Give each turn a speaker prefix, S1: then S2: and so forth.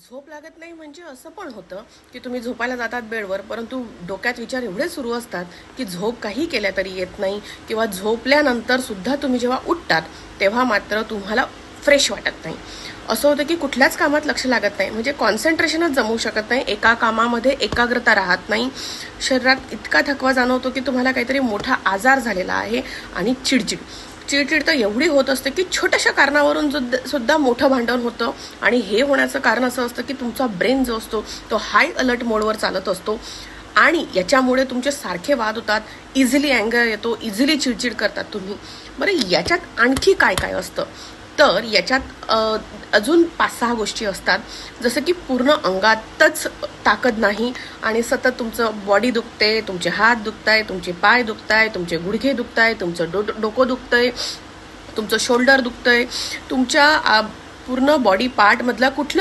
S1: झोप लागत नाही म्हणजे असं पण होतं की तुम्ही झोपायला जातात बेडवर, परंतु डोक्यात विचार एवढे सुरू असतात की झोप काही केल्या तरी येत नाही, किंवा झोपल्यानंतर सुद्धा तुम्ही जेव्हा उठतात तेव्हा मात्र तुम्हाला फ्रेश वाटत नाही. असं होतं की कुठल्याच कामात लक्ष लागत नाही, म्हणजे कॉन्सन्ट्रेशनच जमू शकत नाही, एका कामामध्ये एकाग्रता राहत नाही. शरीरात इतका थकवा जाणवतो की तुम्हाला काहीतरी मोठा आजार झालेला आहे. आणि चिडचिड चिडचिड तर एवढी होत असते की छोट्याशा कारणावरून सुद्धा मोठं भांडण होतं. आणि हे होण्याचं कारण असं असतं की तुमचा ब्रेन जो असतो तो हाय अलर्ट मोडवर चालत असतो, आणि याच्यामुळे तुमचे सारखे वाद होतात, इझिली अँगर येतो, इझिली चिडचिड करतात तुम्ही. बरं, याच्यात आणखी काय काय असतं? तर याच्यात अजून 5-6 गोष्टी असतात. जसं की पूर्ण अंगातच ताकद नाही, आणि सतत तुमचं बॉडी दुखते, तुमचे हात दुखताय, तुमचे पाय दुखताय, तुमचे गुडघे दुखताय, तुमचं डोकं दुखतंय, तुमचं शोल्डर दुखतंय, तुमच्या पूर्ण बॉडी पार्ट मधला कुठलं